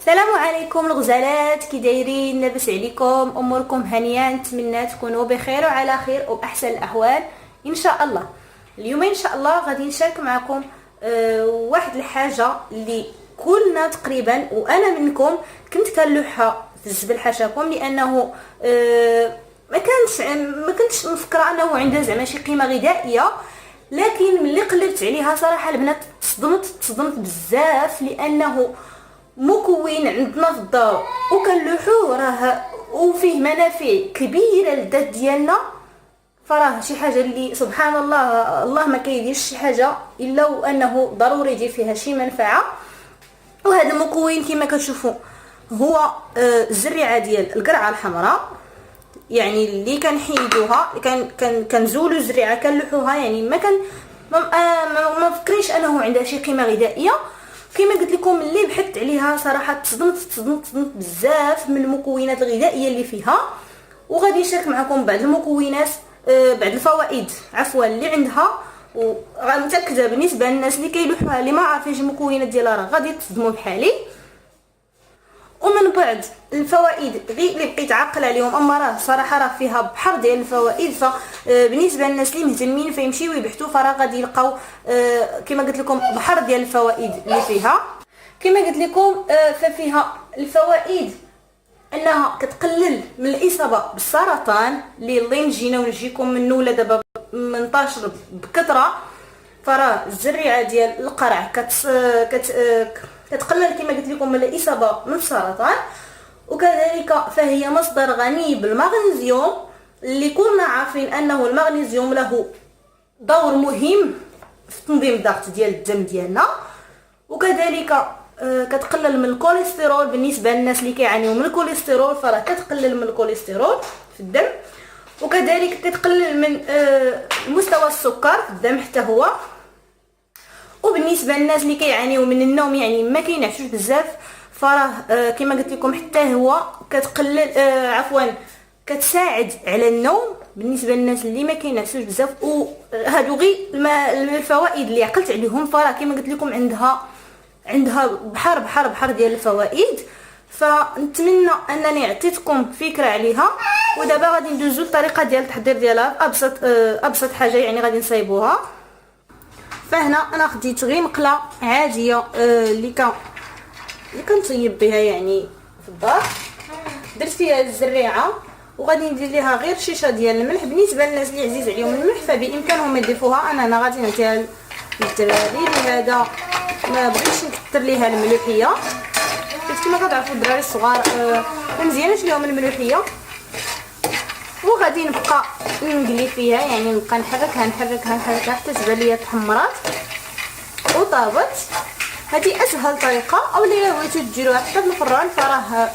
السلام عليكم الغزالات، كي دايرين؟ لاباس عليكم؟ اموركم هانيه؟ نتمنى تكونوا بخير وعلى خير وباحسن الاحوال ان شاء الله. اليوم ان شاء الله غادي نشارك معكم واحد الحاجه اللي كلنا تقريبا وانا منكم كنت كنلوحها في الزبل حاشاكم، لانه ما كنتش مفكره انه عندها زعما شي قيمه غذائيه، لكن ملي قلبت عليها صراحه البنات تصدمت بزاف، لانه مكون عندنا في الدار وكنلوحوه راه وفيه منافع كبيره للذات ديالنا. فراه شي حاجه اللي سبحان الله، الله ما كيديرش شي حاجه الا وانه ضروري يدير فيها شي منفعه. وهذا المكون كما كتشوفوا هو الزريعه ديال القرعه الحمراء، يعني اللي كنحيدوها كنزولوا الزريعه كنلوحوها، يعني ما فكريش انه عندها شي قيمه غذائيه. كما قلت لكم اللي بحثت عليها صراحه تصدمت بزاف من المكونات الغذائيه اللي فيها، وغادي نشارك معكم بعض المكونات، بعض الفوائد عفوا اللي عندها، ومتاكده بالنسبه للناس اللي كيلوحوها اللي ما عارفينش المكونات ديالها راه غادي تصدموا بحالي. ومن بعد الفوائد غير اللي بقيت عاقل عليهم، اما راه صراحه راه فيها بحر ديال الفوائد، فبالنسبه للناس اللي مهتمين فيمشيو يبحثوا فراه غادي يلقاو كما قلت لكم بحر ديال الفوائد اللي فيها. كما قلت لكم ففيها الفوائد انها كتقلل من الاصابه بالسرطان اللي نجينا ونجيكم منه ولا دابا منتشر بكثره. فراه الزريعه ديال القرع كتقلل كما قلت لكم من الاصابه من السرطان، وكذلك فهي مصدر غني بالمغنيسيوم اللي كنا عارفين انه المغنيسيوم له دور مهم في تنظيم الضغط ديال الدم ديالنا، وكذلك كتقلل من الكوليسترول. بالنسبه للناس اللي كيعانيو من الكوليسترول فراه كتقلل من الكوليسترول في الدم، وكذلك كتقلل من مستوى السكر في الدم حتى هو. وبالنسبه للناس اللي كيعانيو من النوم، يعني ما كينعسوش بزاف، فراه كما قلت لكم حتى هو كتقلل كتساعد على النوم بالنسبه للناس اللي ما كينعسوش بزاف. وهادو غير الفوائد اللي عقلت عليهم، فراه كما قلت لكم عندها بحر ديال الفوائد. فنتمنى انني عطيتكم فكره عليها، ودابا غادي ندوزو للطريقه ديال التحضير ديالها. ابسط حاجه يعني غادي نصايبوها. فهنا انا خديت غير مقله عاديه اللي كنطيب بها يعني في الدار، درت فيها الزريعه وغادي ندير ليها غير شيشه ديال الملح. بالنسبه للناس اللي عزيز عليهم الملح فبامكانهم يضيفوها، انا غادي نعطيها للدراري، لهذا ما بغيتش نكثر ليها الملوحيه، حيت كما كتعرفوا الدراري الصغار ما مزيانش ليهم الملوحيه. وغادي نبقى نقلي فيها، يعني نبقى نحركها حتى تبان ليا تحمرات وطابت. هذه اسهل طريقه، او اللي بغيتو ديروها حتى في الفران فراه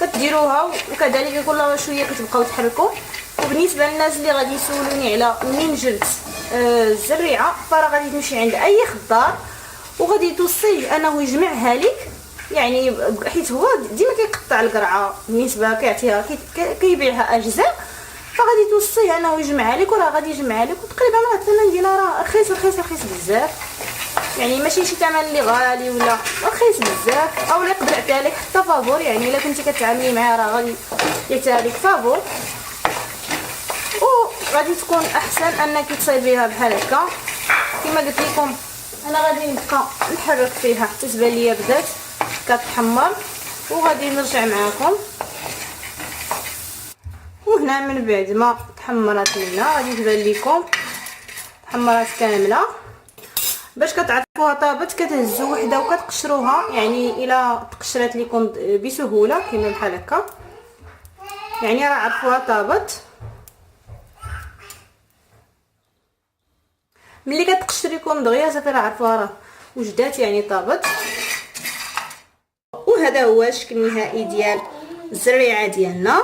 كديروها، وكذلك كل شويه كتبقاو تحركوا. وبالنسبه للناس اللي غادي يسولوني على منين جبت الزريعه، فراه غادي تمشي عند اي خضار وغادي توصيه انه يجمعها لك، يعني حيت هو ديما كيقطع القرعه بالنسبه كيعطيها كيبيعها اجزاء، فغادي توصيه انه يجمعها لك، وراه غادي يجمعها لك. وتقريبا راه الثمن ديالها راه رخيص بزاف، يعني ماشي شي ثمن اللي غالي ولا رخيص بزاف، او يقدر يعطيها لك حتى فابور، يعني الا كنتي كتعاملي معاه راه غادي يعطيها لك فابور. وغادي تكون احسن انك تصايبيها بحال هكا. كما قلت لكم انا غادي نبقى نحرك فيها حتى تبان ليا بدات كتحمر، وغادي نرجع معكم. وهنا من بعد ما تحمرت لنا غادي تبان لكم تحمرات كامله. باش كتعرفوها طابت كتهزوا وحده وكتقشروها، يعني الا تقشرات لكم بسهوله كما بحال هكا، يعني راه عرفوها طابت. ملي كتقشر لكم دغيا صافي راه عرفوها راه وجدات، يعني طابت. وهذا هو الشكل النهائي ديال الزريعه ديالنا،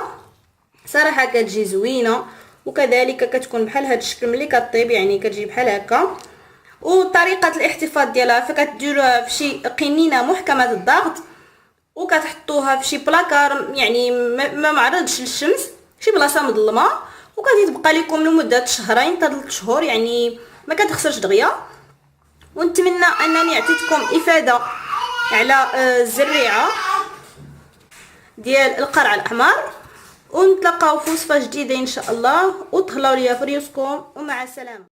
صراحه كتجي زوينه، وكذلك كتكون بحال هذا الشكل ملي كطيب، يعني كتجي بحال هكا. وطريقه الاحتفاظ ديالها فكتديروها في شي قنينه محكمه الضغط، وكتحطوها في شي بلاكار يعني ما معرضش للشمس، شي بلاصه مظلمه، وغادي تبقى لكم لمده شهرين حتى 3 شهور، يعني ما كتخسرش دغيا. ونتمنى انني عطيتكم افاده على الزريعه، ديال القرع الاحمر، ونتلاقاو في وصفه جديده ان شاء الله، وتهلاو ليا في ريوسكم ومع السلامه.